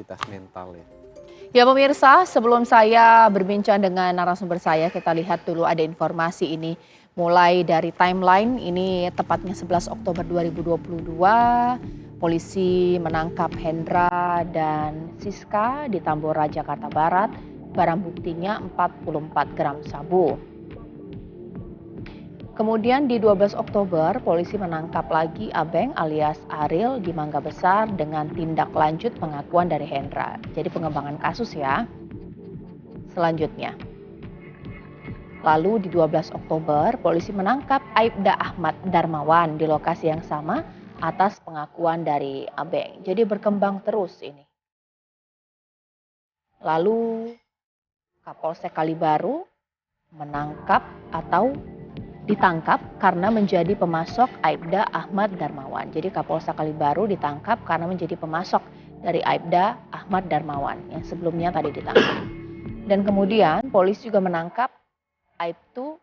kapasitas mental ya. Ya pemirsa, sebelum saya berbincang dengan narasumber saya, kita lihat dulu ada informasi ini. Mulai dari timeline, ini tepatnya 11 Oktober 2022, polisi menangkap Hendra dan Siska di Tambora, Jakarta Barat. Barang buktinya 44 gram sabu. Kemudian di 12 Oktober, polisi menangkap lagi Abeng alias Ariel di Mangga Besar dengan tindak lanjut pengakuan dari Hendra. Jadi pengembangan kasus ya. Selanjutnya. Lalu di 12 Oktober, polisi menangkap Aibda Ahmad Darmawan di lokasi yang sama atas pengakuan dari Abeng. Jadi berkembang terus ini. Lalu Kapolsek Kalibaru menangkap atau ditangkap karena menjadi pemasok Aibda Ahmad Darmawan. Jadi Kapolsek Kalibaru ditangkap karena menjadi pemasok dari Aibda Ahmad Darmawan yang sebelumnya tadi ditangkap. Dan kemudian polisi juga menangkap Aibtu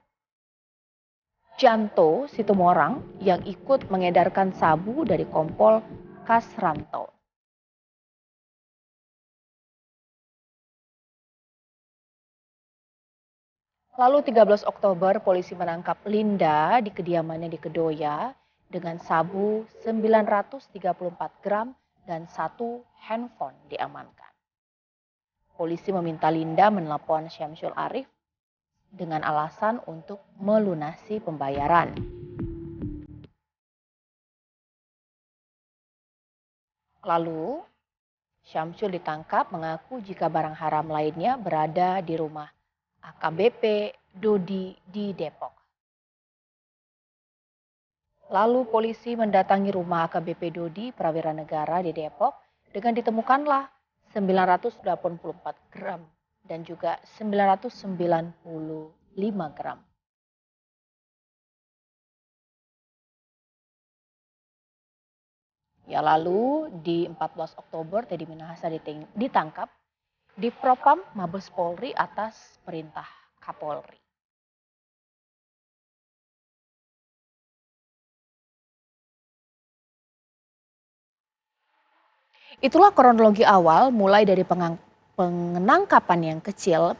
Janto Situmorang yang ikut mengedarkan sabu dari Kompol Kasranto. Lalu 13 Oktober polisi menangkap Linda di kediamannya di Kedoya dengan sabu 934 gram dan 1 handphone diamankan. Polisi meminta Linda menelpon Syamsul Arif dengan alasan untuk melunasi pembayaran. Lalu Syamsul ditangkap mengaku jika barang haram lainnya berada di rumah AKBP Dodi di Depok. Lalu polisi mendatangi rumah AKBP Dodi Prawira Negara di Depok dengan ditemukanlah 984 gram dan juga 995 gram. Ya lalu di 14 Oktober Teddy Minahasa ditangkap di Propam Mabes Polri atas perintah Kapolri. Itulah kronologi awal mulai dari pengungkapan yang kecil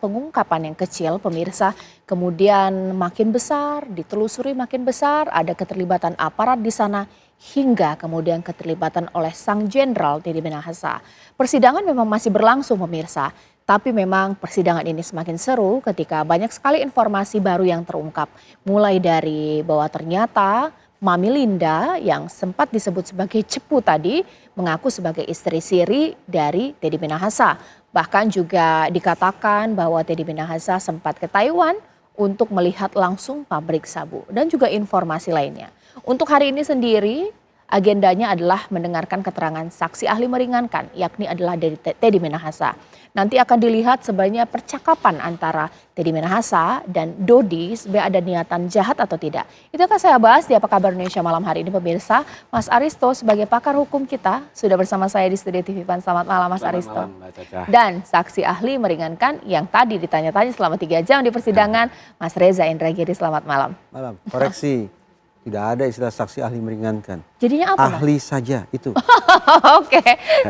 pemirsa, kemudian makin besar, ditelusuri makin besar, ada keterlibatan aparat di sana hingga kemudian keterlibatan oleh Sang Jenderal Teddy Minahasa. Persidangan memang masih berlangsung pemirsa, tapi memang persidangan ini semakin seru ketika banyak sekali informasi baru yang terungkap. Mulai dari bahwa ternyata Mami Linda yang sempat disebut sebagai cepu tadi mengaku sebagai istri siri dari Teddy Minahasa. Bahkan juga dikatakan bahwa Teddy Minahasa sempat ke Taiwan untuk melihat langsung pabrik sabu dan juga informasi lainnya. Untuk hari ini sendiri agendanya adalah mendengarkan keterangan saksi ahli meringankan, yakni adalah dari Teddy Minahasa. Nanti akan dilihat sebenarnya percakapan antara Teddy Minahasa dan Dodi sebenarnya ada niatan jahat atau tidak. Itu akan saya bahas di Apa Kabar Indonesia malam hari ini pemirsa. Mas Aristo sebagai pakar hukum kita sudah bersama saya di studio TV Pan. Selamat malam Mas Aristo. Selamat malam Mbak Caca. Dan saksi ahli meringankan yang tadi ditanya-tanya selama 3 jam di persidangan, Mas Reza Indragiri. Selamat malam. Malam, koreksi. Tidak ada istilah saksi ahli meringankan. Jadinya apa? Ahli saja itu. Oke,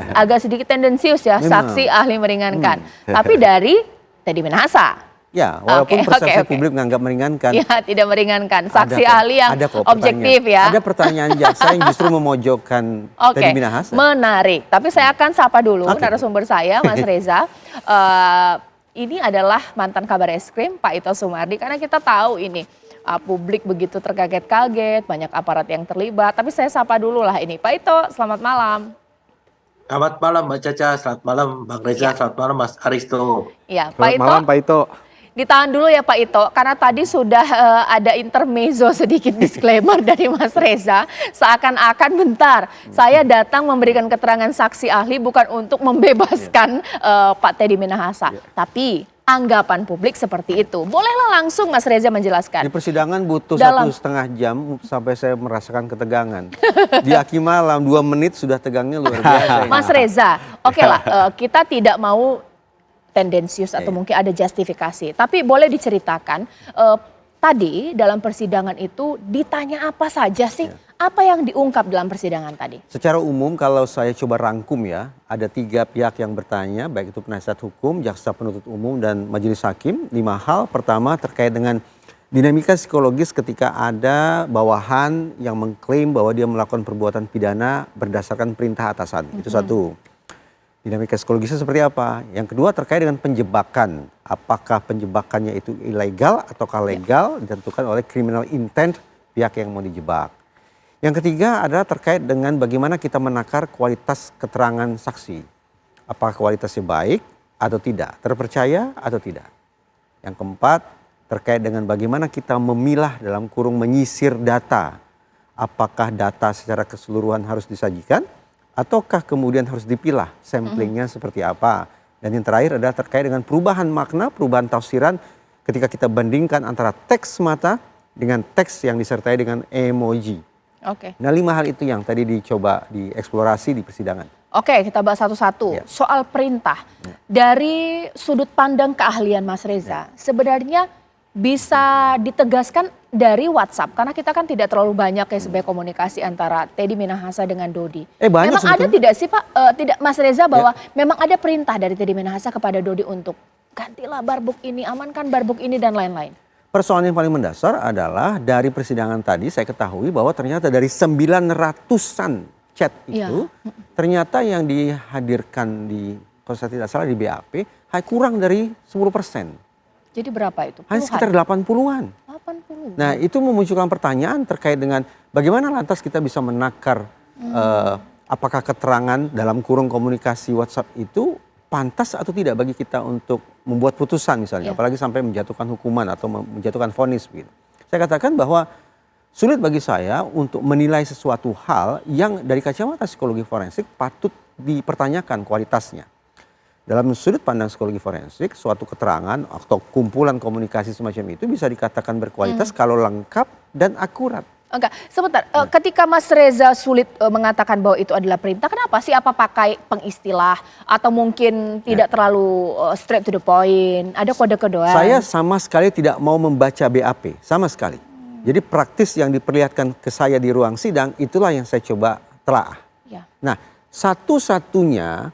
agak sedikit tendensius ya, Memang. saksi ahli meringankan. Tapi dari Teddy Minahasa. Ya, walaupun persepsi publik menganggap meringankan. Ya, tidak meringankan. Saksi Ada ahli yang ada kok objektif pertanyaan. ya. Ada pertanyaan jaksa yang justru memojokkan Teddy Minahasa. Menarik. Tapi saya akan sapa dulu narasumber saya, Mas Reza. Ini adalah mantan Kabar Eskrim, Pak Ito Sumardi. Karena kita tahu ini publik begitu terkaget-kaget, banyak aparat yang terlibat. Tapi saya sapa dulu lah ini. Pak Ito, selamat malam. Selamat malam Mbak Caca, selamat malam Bang Reza, selamat malam Mas Aristo. Ya, Selamat malam Pak Ito. Ditahan dulu ya Pak Ito, karena tadi sudah ada intermezzo sedikit disclaimer dari Mas Reza. Seakan-akan bentar, saya datang memberikan keterangan saksi ahli bukan untuk membebaskan Pak Teddy Minahasa. Tapi anggapan publik seperti itu. Bolehlah langsung Mas Reza menjelaskan. Di persidangan butuh Dalam- 1,5 jam sampai saya merasakan ketegangan. Di Aki Malam 2 menit sudah tegangnya luar biasa. Mas Reza, oke lah, kita tidak mau tendensius atau mungkin ada justifikasi. Tapi boleh diceritakan, tadi dalam persidangan itu ditanya apa saja sih? Apa yang diungkap dalam persidangan tadi? Secara umum kalau saya coba rangkum ya, ada 3 pihak yang bertanya, baik itu penasihat hukum, jaksa penuntut umum, dan majelis hakim. 5 hal. Pertama terkait dengan dinamika psikologis ketika ada bawahan yang mengklaim bahwa dia melakukan perbuatan pidana berdasarkan perintah atasan. Itu satu. Dinamika psikologisnya seperti apa? Yang kedua terkait dengan penjebakan. Apakah penjebakannya itu ilegal ataukah legal, ditentukan oleh criminal intent pihak yang mau dijebak. Yang ketiga adalah terkait dengan bagaimana kita menakar kualitas keterangan saksi. Apakah kualitasnya baik atau tidak, terpercaya atau tidak. Yang keempat terkait dengan bagaimana kita memilah dalam kurung menyisir data. Apakah data secara keseluruhan harus disajikan ataukah kemudian harus dipilah samplingnya seperti apa. Dan yang terakhir adalah terkait dengan perubahan makna, perubahan tafsiran ketika kita bandingkan antara teks semata dengan teks yang disertai dengan emoji. Oke. Nah 5 hal itu yang tadi dicoba dieksplorasi di persidangan. Oke, kita bahas satu-satu. Ya. Soal perintah. Dari sudut pandang keahlian Mas Reza, sebenarnya bisa ditegaskan dari WhatsApp. Karena kita kan tidak terlalu banyak ya sebagai komunikasi antara Teddy Minahasa dengan Dodi. Banyak memang ada sebetulnya. tidak sih Pak, tidak Mas Reza bahwa memang ada perintah dari Teddy Minahasa kepada Dodi untuk gantilah barbuk ini, amankan barbuk ini dan lain-lain. Persoalan yang paling mendasar adalah dari persidangan tadi saya ketahui bahwa ternyata dari 900-an chat itu ternyata yang dihadirkan di, kalau saya tidak salah di BAP kurang dari 10%. Jadi berapa itu? Hanya sekitar 80-an. 80. Nah itu memunculkan pertanyaan terkait dengan bagaimana lantas kita bisa menakar apakah keterangan dalam kurung komunikasi WhatsApp itu pantas atau tidak bagi kita untuk membuat putusan misalnya, apalagi sampai menjatuhkan hukuman atau menjatuhkan vonis begitu. Saya katakan bahwa sulit bagi saya untuk menilai sesuatu hal yang dari kacamata psikologi forensik patut dipertanyakan kualitasnya. Dalam sudut pandang psikologi forensik, suatu keterangan atau kumpulan komunikasi semacam itu bisa dikatakan berkualitas kalau lengkap dan akurat. Enggak, sebentar. Ketika Mas Reza sulit mengatakan bahwa itu adalah perintah, kenapa sih? Apa pakai pengistilah atau mungkin tidak terlalu straight to the point? Ada kode-kodean? Saya sama sekali tidak mau membaca BAP, sama sekali. Jadi praktis yang diperlihatkan ke saya di ruang sidang itulah yang saya coba telaah. Ya. Nah, satu-satunya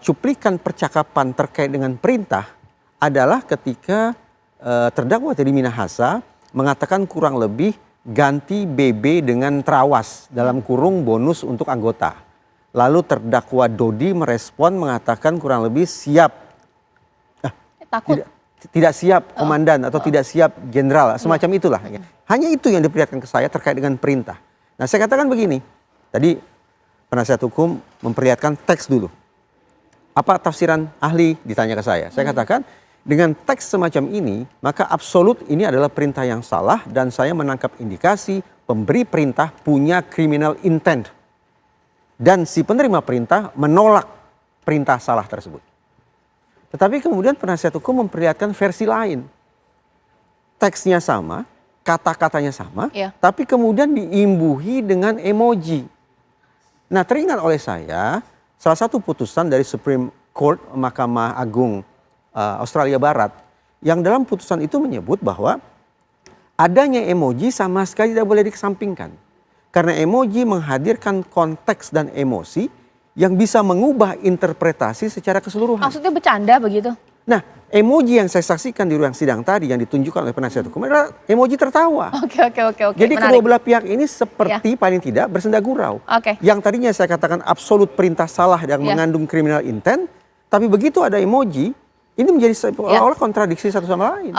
cuplikan percakapan terkait dengan perintah adalah ketika terdakwa Teddy Minahasa mengatakan kurang lebih ganti BB dengan terawas dalam kurung bonus untuk anggota. Lalu terdakwa Dodi merespon mengatakan kurang lebih siap. Takut. Tidak siap komandan atau tidak siap jenderal, semacam itulah. Hanya itu yang diperlihatkan ke saya terkait dengan perintah. Nah saya katakan begini, tadi penasihat hukum memperlihatkan teks dulu. Apa tafsiran ahli ditanya ke saya. Saya katakan dengan teks semacam ini, maka absolut ini adalah perintah yang salah dan saya menangkap indikasi pemberi perintah punya criminal intent. Dan si penerima perintah menolak perintah salah tersebut. Tetapi kemudian penasihat hukum memperlihatkan versi lain. Teksnya sama, kata-katanya sama, tapi kemudian diimbuhi dengan emoji. Nah teringat oleh saya, salah satu putusan dari Supreme Court Mahkamah Agung Australia Barat yang dalam putusan itu menyebut bahwa adanya emoji sama sekali tidak boleh dikesampingkan. Karena emoji menghadirkan konteks dan emosi yang bisa mengubah interpretasi secara keseluruhan. Maksudnya bercanda begitu? Nah, emoji yang saya saksikan di ruang sidang tadi yang ditunjukkan oleh penasihat hukum adalah emoji tertawa. Oke. Jadi menarik. kedua belah pihak ini seperti paling tidak bersenda gurau. Yang tadinya saya katakan absolut perintah salah yang mengandung criminal intent, tapi begitu ada emoji, ini menjadi seolah-olah kontradiksi satu sama lain.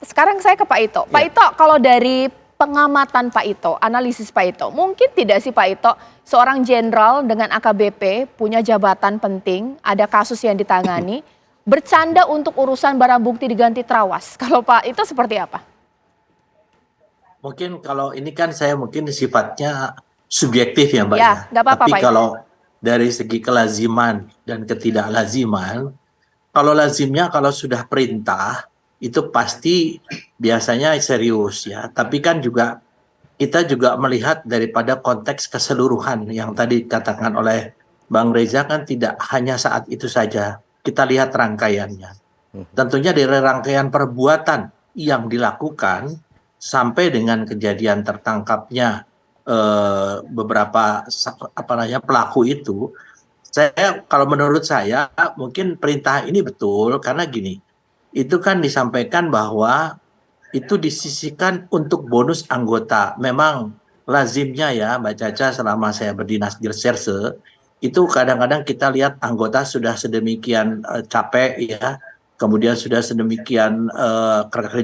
Sekarang saya ke Pak Ito. Pak Ito, kalau dari pengamatan Pak Ito, analisis Pak Ito, mungkin tidak sih Pak Ito, seorang jenderal dengan AKBP punya jabatan penting, ada kasus yang ditangani, bercanda untuk urusan barang bukti diganti terawas. Kalau Pak Ito seperti apa? Mungkin kalau ini kan saya mungkin sifatnya subjektif ya Mbak. Ya, nggak apa-apa Tapi Pak Ito. kalau dari segi kelaziman dan ketidaklaziman, kalau lazimnya kalau sudah perintah itu pasti biasanya serius ya. Tapi kan juga kita juga melihat daripada konteks keseluruhan yang tadi dikatakan oleh Bang Reza kan tidak hanya saat itu saja. Kita lihat rangkaiannya. Tentunya dari rangkaian perbuatan yang dilakukan sampai dengan kejadian tertangkapnya beberapa pelaku itu, kalau menurut saya mungkin perintah ini betul karena gini, itu kan disampaikan bahwa itu disisihkan untuk bonus anggota. Memang lazimnya ya Mbak Caca selama saya berdinas di reserse, itu kadang-kadang kita lihat anggota sudah sedemikian capek ya, kemudian sudah sedemikian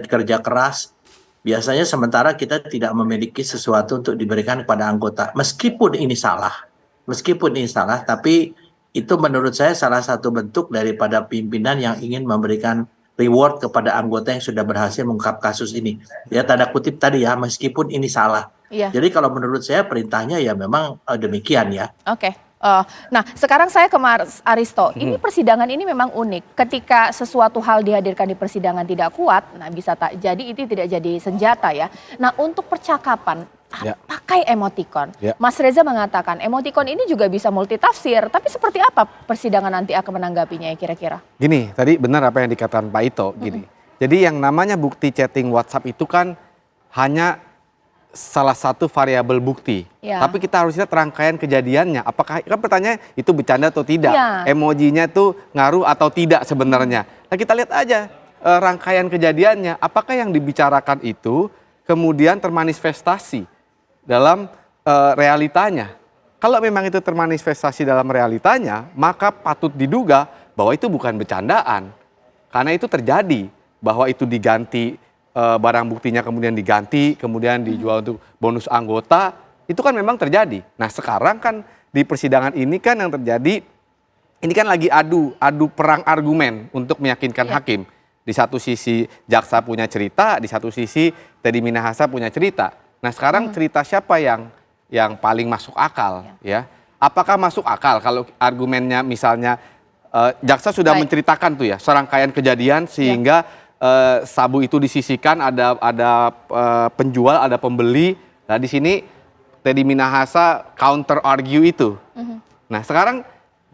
kerja keras, biasanya sementara kita tidak memiliki sesuatu untuk diberikan kepada anggota. Meskipun ini salah, tapi itu menurut saya salah satu bentuk daripada pimpinan yang ingin memberikan reward kepada anggota yang sudah berhasil mengungkap kasus ini. Ya tanda kutip tadi ya, meskipun ini salah. Iya. Jadi kalau menurut saya perintahnya ya memang demikian ya. Oke. Nah, sekarang saya ke Mas Aristo. Ini persidangan ini memang unik. Ketika sesuatu hal dihadirkan di persidangan tidak kuat, nah bisa tak jadi itu tidak jadi senjata ya. Nah, untuk percakapan pakai emoticon. Mas Reza mengatakan emoticon ini juga bisa multitafsir. Tapi seperti apa persidangan nanti akan menanggapinya ya kira-kira? Gini, tadi benar apa yang dikatakan Pak Ito. Gini. Jadi yang namanya bukti chatting WhatsApp itu kan hanya salah satu variabel bukti. Tapi kita harus lihat rangkaian kejadiannya. Apakah kan pertanyaannya itu bercanda atau tidak? Emojinya itu ngaruh atau tidak sebenarnya. Nah kita lihat aja rangkaian kejadiannya. Apakah yang dibicarakan itu kemudian termanifestasi dalam realitanya? Kalau memang itu termanifestasi dalam realitanya, maka patut diduga bahwa itu bukan bercandaan. Karena itu terjadi bahwa itu diganti barang buktinya kemudian diganti, kemudian dijual untuk bonus anggota, itu kan memang terjadi. Nah sekarang kan di persidangan ini kan yang terjadi, ini kan lagi adu perang argumen untuk meyakinkan hakim. Di satu sisi jaksa punya cerita, di satu sisi Teddy Minahasa punya cerita. Nah sekarang cerita siapa yang paling masuk akal ya? Apakah masuk akal kalau argumennya misalnya jaksa sudah menceritakan tuh ya serangkaian kejadian sehingga sabu itu disisihkan, ada penjual, ada pembeli. Nah di sini Teddy Minahasa counter argue itu. Nah sekarang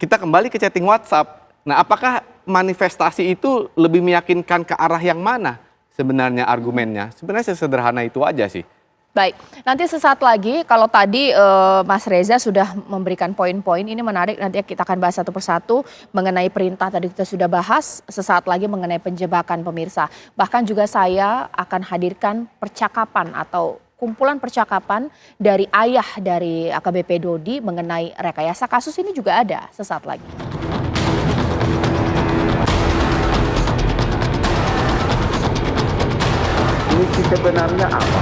kita kembali ke chatting WhatsApp. Nah apakah manifestasi itu lebih meyakinkan ke arah yang mana sebenarnya argumennya? Sebenarnya sesederhana itu aja sih. Baik, nanti sesaat lagi kalau tadi Mas Reza sudah memberikan poin-poin, ini menarik, nanti kita akan bahas satu persatu mengenai perintah tadi kita sudah bahas, sesaat lagi mengenai penjebakan pemirsa. Bahkan juga saya akan hadirkan percakapan atau kumpulan percakapan dari ayah dari AKBP Dodi mengenai rekayasa kasus ini juga ada sesaat lagi. Misi sebenarnya apa?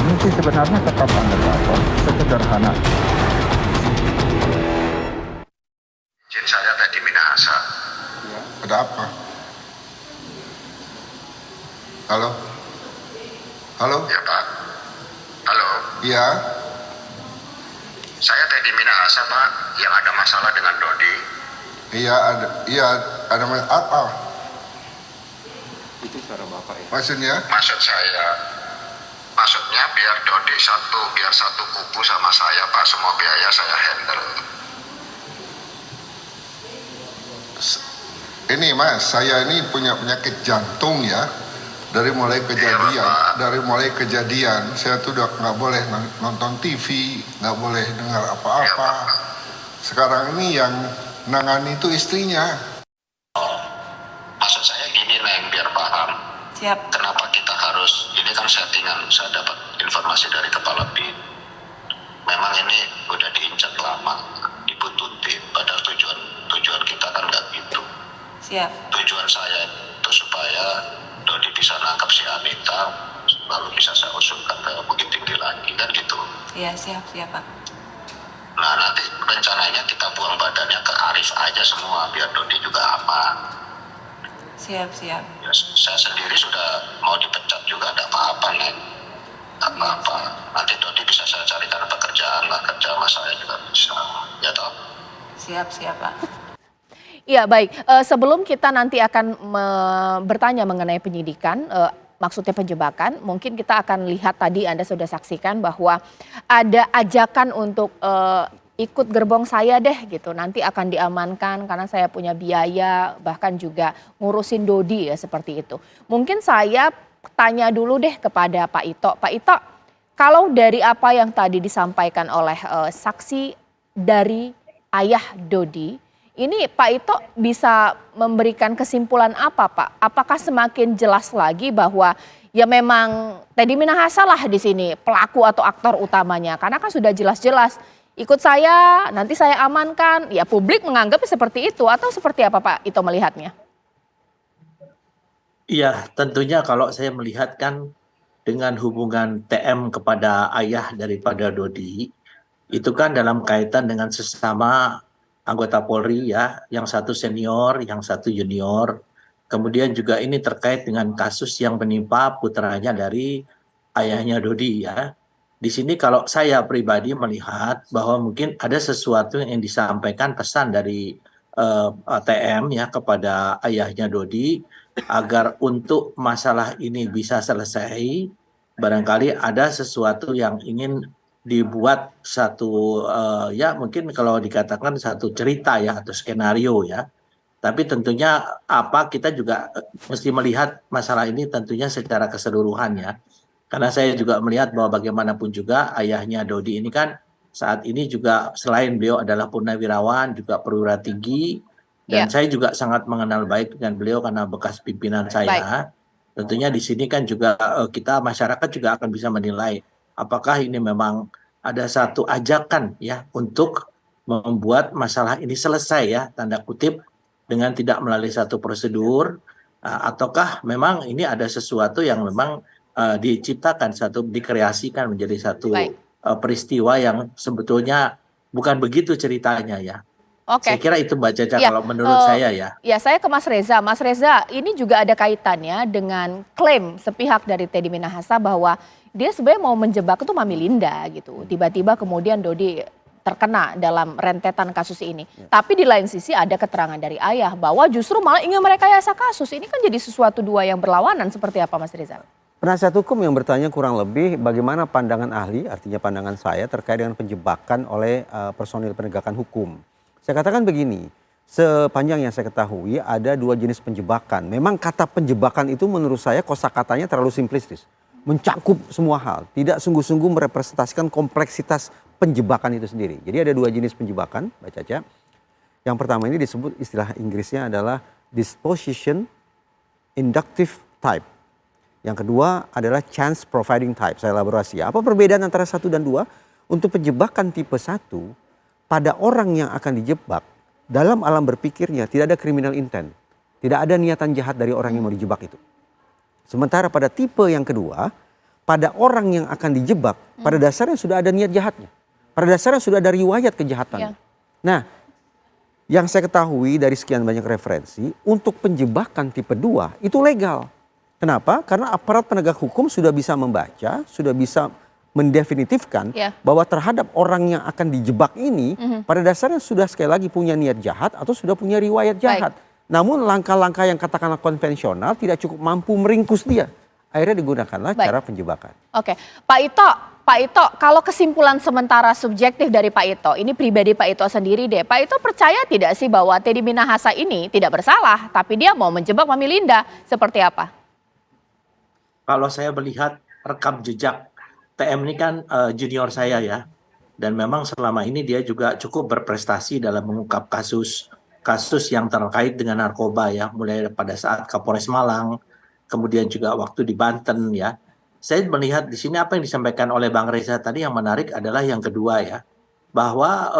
Misi sebenarnya tetap undercover, sesederhana. Izin saya Teddy Minahasa. Ada apa? Halo? Halo? Ya Pak. Halo. Iya? Saya Teddy Minahasa Pak, yang ada masalah dengan Dodi. Iya ada apa? Itu suara Bapak ya? Maksudnya? Maksudnya biar Dodi satu kubu sama saya Pak, semua biaya saya handle. Ini Mas, saya ini punya penyakit jantung ya. Dari mulai kejadian, saya tuh udah nggak boleh nonton TV, nggak boleh dengar apa-apa. Sekarang ini yang nangani itu istrinya. Maksud saya gini Neng, biar paham. Siap. Kenapa kita harus, ini kan settingan, saya dapat informasi dari Kepala BIN. Memang ini udah diincar lama, dibuntutin, padahal tujuan kita kan nggak gitu. Siap. Tujuan saya itu supaya Dodi bisa nangkap si Anita, lalu bisa saya usulkan ke Bukit Tinggi lagi, kan gitu. Iya, siap Pak. Nah nanti rencananya kita buang badannya ke Arif aja semua, biar Dodi juga aman. Siap. Ya, saya sendiri sudah mau dipecat juga, ada apa-apa Neng. Tak apa-apa, nanti Dodi bisa saya carikan pekerjaan lah, kerja sama saya juga bisa, ya toh. Siap Pak. Iya baik, sebelum kita nanti akan bertanya mengenai penyidikan, maksudnya penjebakan, mungkin kita akan lihat tadi Anda sudah saksikan bahwa ada ajakan untuk ikut gerbong saya deh gitu, nanti akan diamankan karena saya punya biaya, bahkan juga ngurusin Dodi ya seperti itu. Mungkin saya tanya dulu deh kepada Pak Ito. Pak Ito, Kalau dari apa yang tadi disampaikan oleh saksi dari ayah Dodi, ini Pak Ito bisa memberikan kesimpulan apa Pak? Apakah semakin jelas lagi bahwa ya memang Teddy Minahasa lah di sini pelaku atau aktor utamanya? Karena kan sudah jelas-jelas ikut saya, nanti saya amankan. Ya publik menganggap seperti itu atau seperti apa Pak Ito melihatnya? Iya, tentunya kalau saya melihat kan dengan hubungan TM kepada ayah daripada Dodi, itu kan dalam kaitan dengan sesama anggota Polri ya, yang satu senior, yang satu junior. Kemudian juga ini terkait dengan kasus yang menimpa putranya dari ayahnya Dodi ya. Di sini kalau saya pribadi melihat bahwa mungkin ada sesuatu yang disampaikan pesan dari TM ya kepada ayahnya Dodi agar untuk masalah ini bisa selesai, barangkali ada sesuatu yang ingin dibuat satu ya mungkin kalau dikatakan satu cerita ya atau skenario ya. Tapi tentunya apa kita juga mesti melihat masalah ini tentunya secara keseluruhan ya. Karena saya juga melihat bahwa bagaimanapun juga ayahnya Dodi ini kan saat ini juga selain beliau adalah purnawirawan juga perwira tinggi dan Ya, saya juga sangat mengenal baik dengan beliau karena bekas pimpinan baik. saya. Tentunya di sini kan juga kita masyarakat juga akan bisa menilai apakah ini memang ada satu ajakan ya untuk membuat masalah ini selesai ya tanda kutip dengan tidak melalui satu prosedur ataukah memang ini ada sesuatu yang memang diciptakan satu dikreasikan menjadi satu Baik. peristiwa yang sebetulnya bukan begitu ceritanya ya. Saya Oke. kira itu Mbak Caca Ya, kalau menurut saya ya. ya saya ke Mas Reza. Mas Reza, ini juga ada kaitannya dengan klaim sepihak dari Teddy Minahasa bahwa dia sebenarnya mau menjebak itu Mami Linda gitu. Tiba-tiba kemudian Dodi terkena dalam rentetan kasus ini. Tapi di lain sisi ada keterangan dari ayah bahwa justru malah ingin merekayasa kasus. Ini kan jadi sesuatu dua yang berlawanan, seperti apa Mas Reza? Penasihat hukum yang bertanya kurang lebih bagaimana pandangan ahli, artinya pandangan saya terkait dengan penjebakan oleh personil penegakan hukum. Saya katakan begini, sepanjang yang saya ketahui ada dua jenis penjebakan. Memang kata penjebakan itu menurut saya kosakatanya terlalu simplistis. Mencakup semua hal, tidak sungguh-sungguh merepresentasikan kompleksitas penjebakan itu sendiri. Jadi ada dua jenis penjebakan, Mbak Caca. Yang pertama ini disebut istilah Inggrisnya adalah disposition inductive type. Yang kedua adalah chance providing type. Saya elaborasi ya. Apa perbedaan antara satu dan dua? Untuk penjebakan tipe 1, pada orang yang akan dijebak, dalam alam berpikirnya tidak ada criminal intent. Tidak ada niatan jahat dari orang yang mau dijebak itu. Sementara pada tipe yang kedua, pada orang yang akan dijebak, pada dasarnya sudah ada niat jahatnya. Pada dasarnya sudah ada riwayat kejahatannya. Ya. Nah, yang saya ketahui dari sekian banyak referensi, untuk penjebakan tipe 2 itu legal. Kenapa? Karena aparat penegak hukum sudah bisa membaca, sudah bisa mendefinitifkan Ya. bahwa terhadap orang yang akan dijebak ini pada dasarnya sudah sekali lagi punya niat jahat atau sudah punya riwayat jahat. Namun langkah-langkah yang katakanlah konvensional tidak cukup mampu meringkus dia. Akhirnya digunakanlah Baik. cara penjebakan. Oke, Pak Ito, kalau kesimpulan sementara subjektif dari Pak Ito, ini pribadi Pak Ito sendiri deh. Pak Ito percaya tidak sih bahwa Teddy Minahasa ini tidak bersalah, tapi dia mau menjebak Mami Linda, seperti apa? Kalau saya melihat rekam jejak TM ini kan junior saya ya. Dan memang selama ini dia juga cukup berprestasi dalam mengungkap kasus yang terkait dengan narkoba ya. Mulai pada saat Kapolres Malang, kemudian juga waktu di Banten ya. Saya melihat di sini apa yang disampaikan oleh Bang Reza tadi yang menarik adalah yang kedua ya. Bahwa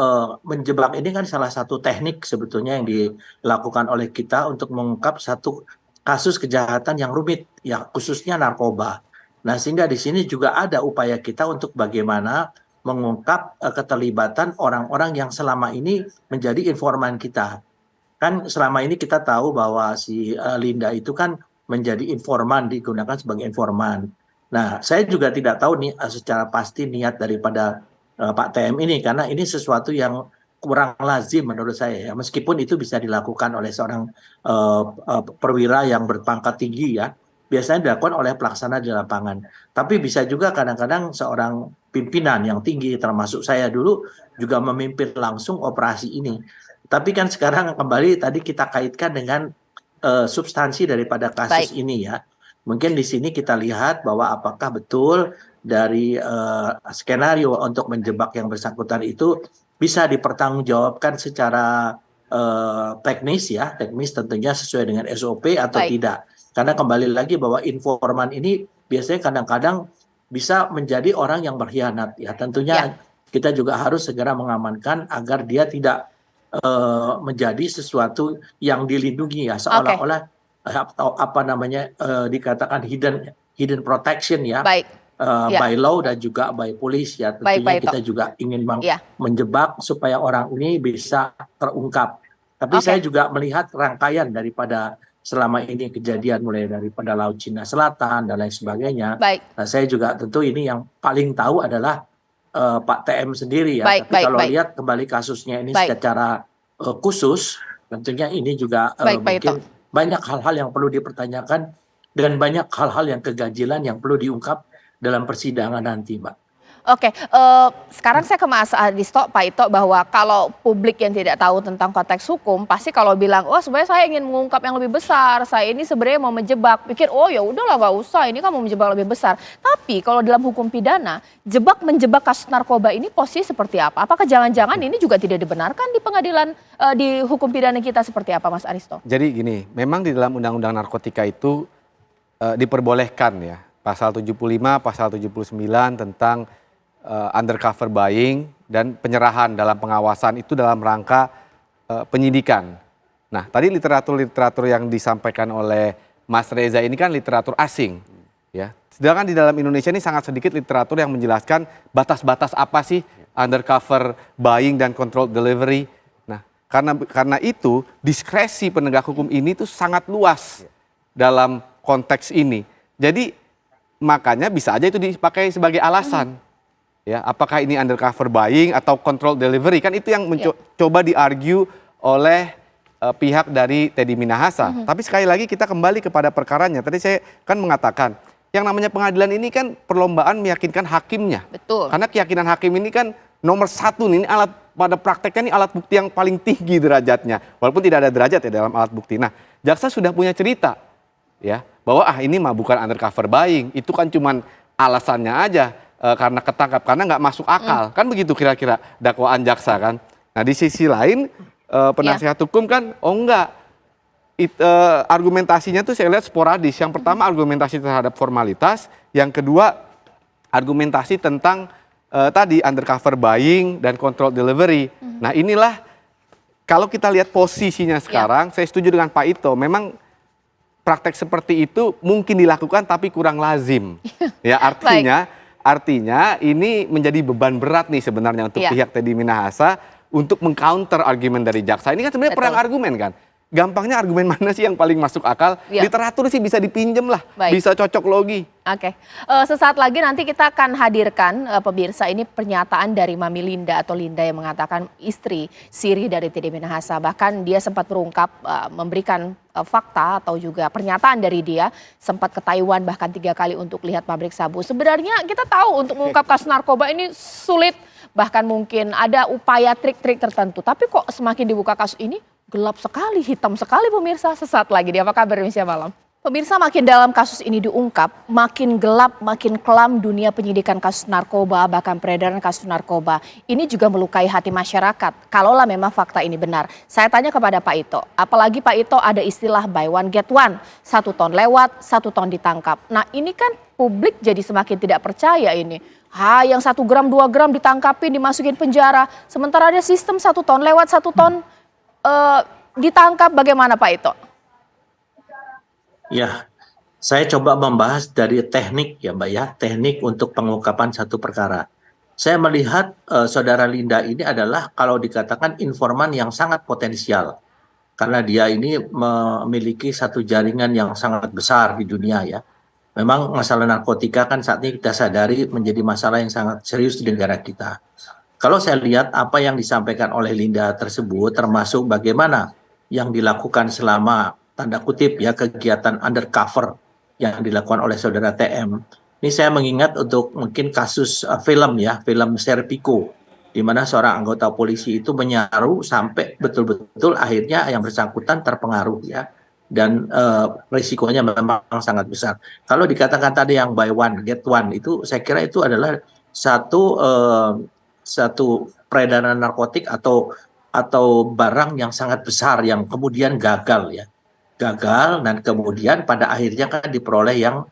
menjebak ini kan salah satu teknik sebetulnya yang dilakukan oleh kita untuk mengungkap satu kasus kejahatan yang rumit ya khususnya narkoba. Nah, sehingga di sini juga ada upaya kita untuk bagaimana mengungkap keterlibatan orang-orang yang selama ini menjadi informan kita. Kan selama ini kita tahu bahwa si Linda itu kan menjadi informan, digunakan sebagai informan. Nah, saya juga tidak tahu nih secara pasti niat daripada Pak TM ini karena ini sesuatu yang kurang lazim menurut saya ya. Meskipun itu bisa dilakukan oleh seorang perwira yang berpangkat tinggi ya. Biasanya dilakukan oleh pelaksana di lapangan. Tapi bisa juga kadang-kadang seorang pimpinan yang tinggi, termasuk saya dulu, juga memimpin langsung operasi ini. Tapi kan sekarang kembali tadi kita kaitkan dengan substansi daripada kasus ini ya. Mungkin di sini kita lihat bahwa apakah betul skenario untuk menjebak yang bersangkutan itu bisa dipertanggungjawabkan secara teknis tentunya sesuai dengan SOP atau Baik. tidak. Karena kembali lagi bahwa informan ini biasanya kadang-kadang bisa menjadi orang yang berkhianat ya. Tentunya kita juga harus segera mengamankan agar dia tidak menjadi sesuatu yang dilindungi ya, seolah-olah atau apa namanya dikatakan hidden protection ya. Baik. By law dan juga by police ya. Baik, Tentunya Pak Ito. kita juga ingin menjebak supaya orang ini bisa terungkap. Tapi saya juga melihat rangkaian daripada selama ini kejadian mulai daripada Laut Cina Selatan dan lain sebagainya. Baik. Nah, saya juga tentu ini yang paling tahu adalah Pak TM sendiri ya. Baik, Tapi baik, kalau baik. lihat kembali kasusnya ini Baik. secara khusus, tentunya ini juga Baik, Pak Ito. mungkin banyak hal-hal yang perlu dipertanyakan dan banyak hal-hal yang keganjilan yang perlu diungkap dalam persidangan nanti, Mbak. Oke, sekarang saya ke Mas Adisto, Pak Ito, bahwa kalau publik yang tidak tahu tentang konteks hukum, pasti kalau bilang, oh sebenarnya saya ingin mengungkap yang lebih besar, saya ini sebenarnya mau menjebak, pikir oh ya udahlah nggak usah, ini kan mau menjebak lebih besar. Tapi kalau dalam hukum pidana, menjebak kasus narkoba ini posisi seperti apa? Apakah jangan-jangan ini juga tidak dibenarkan di pengadilan, di hukum pidana kita seperti apa, Mas Adisto? Jadi gini, memang di dalam undang-undang narkotika itu diperbolehkan ya, pasal 75, pasal 79 tentang undercover buying dan penyerahan dalam pengawasan itu dalam rangka penyidikan. Nah, tadi literatur yang disampaikan oleh Mas Reza ini kan literatur asing, ya. Sedangkan di dalam Indonesia ini sangat sedikit literatur yang menjelaskan batas-batas apa sih undercover buying dan controlled delivery. Nah, karena itu diskresi penegak hukum ini tuh sangat luas dalam konteks ini. Jadi makanya bisa aja itu dipakai sebagai alasan. Ya, apakah ini undercover buying atau control delivery, kan itu yang coba diargue oleh pihak dari Teddy Minahasa. Tapi sekali lagi kita kembali kepada perkaranya. Tadi saya kan mengatakan yang namanya pengadilan ini kan perlombaan meyakinkan hakimnya. Betul. Karena keyakinan hakim ini kan nomor satu nih, ini alat pada prakteknya ini alat bukti yang paling tinggi derajatnya. Walaupun tidak ada derajat ya dalam alat bukti. Nah, jaksa sudah punya cerita ya bahwa ini mah bukan undercover buying, itu kan cuman alasannya aja. Karena ketangkap, karena nggak masuk akal. Kan begitu kira-kira dakwaan jaksa kan. Nah di sisi lain penasihat hukum kan, oh enggak. Argumentasinya tuh saya lihat sporadis. Yang pertama argumentasi terhadap formalitas. Yang kedua argumentasi tentang tadi undercover buying dan control delivery. Nah inilah kalau kita lihat posisinya sekarang, saya setuju dengan Pak Ito. Memang praktek seperti itu mungkin dilakukan tapi kurang lazim. Ya artinya ini menjadi beban berat nih sebenarnya untuk pihak Teddy Minahasa untuk mengcounter argumen dari jaksa. Ini kan sebenarnya perang argumen kan. Gampangnya argumen mana sih yang paling masuk akal? Literatur sih bisa dipinjem lah, bisa cocok logi. Oke, sesaat lagi nanti kita akan hadirkan pemirsa ini pernyataan dari Mami Linda atau Linda yang mengatakan istri siri dari Teddy Minahasa. Bahkan dia sempat berungkap memberikan fakta atau juga pernyataan dari dia sempat ke Taiwan bahkan 3 kali untuk lihat pabrik sabu. Sebenarnya kita tahu untuk mengungkap kasus narkoba ini sulit, bahkan mungkin ada upaya trik-trik tertentu. Tapi kok semakin dibuka kasus ini gelap sekali, hitam sekali pemirsa. Sesaat lagi di Apa Kabar Indonesia Malam. Pemirsa, makin dalam kasus ini diungkap, makin gelap, makin kelam dunia penyidikan kasus narkoba, bahkan peredaran kasus narkoba. Ini juga melukai hati masyarakat, kalaulah memang fakta ini benar. Saya tanya kepada Pak Ito, apalagi Pak Ito ada istilah buy one get one, 1 ton lewat, 1 ton ditangkap. Nah ini kan publik jadi semakin tidak percaya ini. Yang 1 gram, 2 gram ditangkapin, dimasukin penjara. Sementara ada sistem 1 ton lewat, 1 ton ditangkap, bagaimana Pak Ito? Ya, saya coba membahas dari teknik ya Mbak ya, teknik untuk pengungkapan satu perkara. Saya melihat saudara Linda ini adalah kalau dikatakan informan yang sangat potensial. Karena dia ini memiliki satu jaringan yang sangat besar di dunia ya. Memang masalah narkotika kan saat ini kita sadari menjadi masalah yang sangat serius di negara kita. Kalau saya lihat apa yang disampaikan oleh Linda tersebut termasuk bagaimana yang dilakukan selama tanda kutip ya kegiatan undercover yang dilakukan oleh saudara TM. Ini saya mengingat untuk mungkin kasus film Serpico, di mana seorang anggota polisi itu menyaru sampai betul-betul akhirnya yang bersangkutan terpengaruh ya. dan risikonya memang sangat besar. Kalau dikatakan tadi yang buy one get one itu, saya kira itu adalah satu peredaran narkotik atau barang yang sangat besar yang kemudian gagal dan kemudian pada akhirnya kan diperoleh yang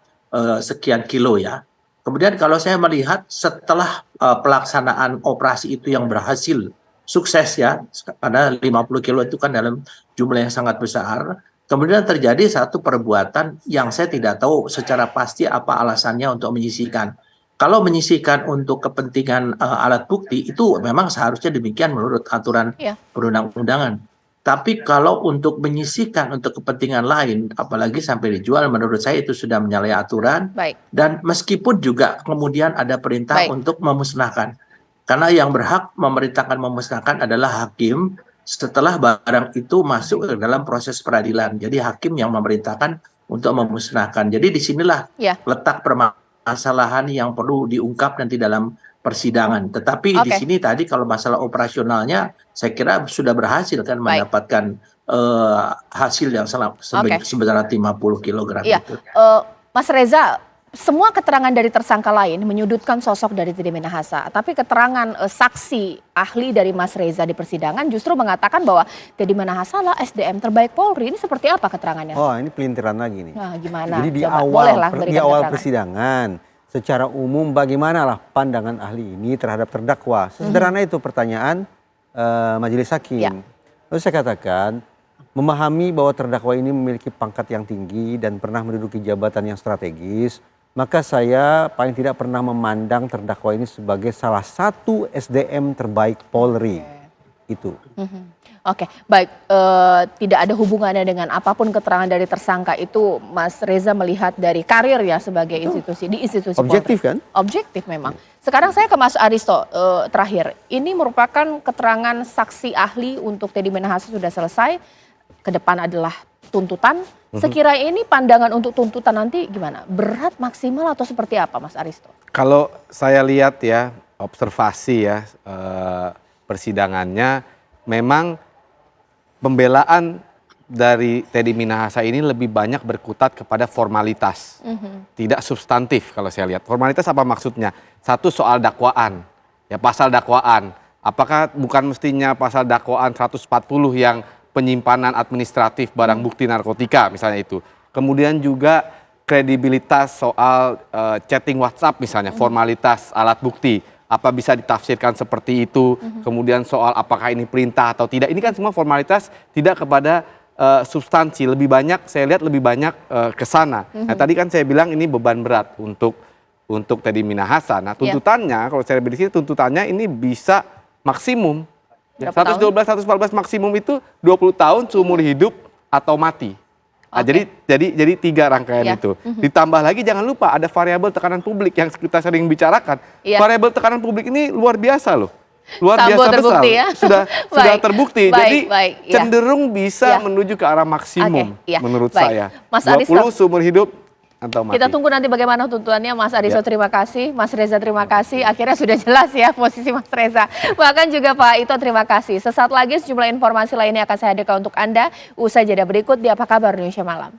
sekian kilo ya. Kemudian kalau saya melihat setelah pelaksanaan operasi itu yang berhasil sukses ya, karena 50 kilo itu kan dalam jumlah yang sangat besar. Kemudian terjadi satu perbuatan yang saya tidak tahu secara pasti apa alasannya untuk menyisihkan. Kalau menyisihkan untuk kepentingan alat bukti itu memang seharusnya demikian menurut aturan perundang-undangan. Tapi kalau untuk menyisihkan untuk kepentingan lain, apalagi sampai dijual, menurut saya itu sudah menyalahi aturan. Dan meskipun juga kemudian ada perintah untuk memusnahkan. Karena yang berhak memerintahkan memusnahkan adalah hakim setelah barang itu masuk ke dalam proses peradilan. Jadi hakim yang memerintahkan untuk memusnahkan. Jadi disinilah letak permasalahan yang perlu diungkap nanti dalam persidangan. Tetapi di sini tadi kalau masalah operasionalnya, saya kira sudah berhasil kan mendapatkan hasil yang sebesar 50 kg itu. Mas Reza, semua keterangan dari tersangka lain menyudutkan sosok dari Teddy Minahasa. Tapi keterangan saksi ahli dari Mas Reza di persidangan justru mengatakan bahwa Teddy Minahasa lah SDM terbaik Polri. Ini seperti apa keterangannya? Oh, ini pelintiran lagi nih. Nah, gimana? Jadi di Coba, awal persidangan, secara umum bagimanalah pandangan ahli ini terhadap terdakwa? Sesederhana itu pertanyaan majelis hakim. Lalu saya katakan, memahami bahwa terdakwa ini memiliki pangkat yang tinggi dan pernah menduduki jabatan yang strategis, maka saya paling tidak pernah memandang terdakwa ini sebagai salah satu SDM terbaik Polri. Itu. Oke, baik. Tidak ada hubungannya dengan apapun keterangan dari tersangka itu, Mas Reza melihat dari karir ya sebagai institusi di institusi objektif Polri. kan? Objektif memang. Sekarang saya ke Mas Aristo terakhir. Ini merupakan keterangan saksi ahli untuk Teddy Minahasa sudah selesai. Ke depan adalah tuntutan. Sekira ini pandangan untuk tuntutan nanti gimana? Berat, maksimal atau seperti apa, Mas Aristo? Kalau saya lihat ya, observasi ya persidangannya, memang pembelaan dari Teddy Minahasa ini lebih banyak berkutat kepada formalitas, tidak substantif kalau saya lihat. Formalitas apa maksudnya? Satu soal dakwaan, ya pasal dakwaan. Apakah bukan mestinya pasal dakwaan 140 yang penyimpanan administratif barang bukti narkotika misalnya itu. Kemudian juga kredibilitas soal chatting WhatsApp misalnya, formalitas alat bukti. Apa bisa ditafsirkan seperti itu, kemudian soal apakah ini perintah atau tidak. Ini kan semua formalitas, tidak kepada substansi. Lebih banyak, saya lihat lebih banyak ke sana. Nah tadi kan saya bilang ini beban berat untuk Teddy Minahasa. Nah tuntutannya, kalau saya lihat di sini tuntutannya ini bisa maksimum. 112, 114 maksimum itu 20 tahun seumur hidup atau mati. Nah, jadi 3 rangkaian itu. Ditambah lagi jangan lupa ada variabel tekanan publik yang kita sering bicarakan. Variabel tekanan publik ini luar biasa loh. Luar biasa besar. Ya? Sudah terbukti. Jadi cenderung bisa menuju ke arah maksimum menurut saya. Mas 20 Aristo, seumur hidup atau mati. Kita tunggu nanti bagaimana tuntutannya. Mas Aristo terima kasih, Mas Reza terima kasih. Akhirnya sudah jelas ya posisi Mas Reza. Bahkan juga Pak Ito terima kasih. Sesaat lagi sejumlah informasi lainnya akan saya hadirkan untuk Anda. Usai jeda berikut di Apa Kabar Indonesia Malam.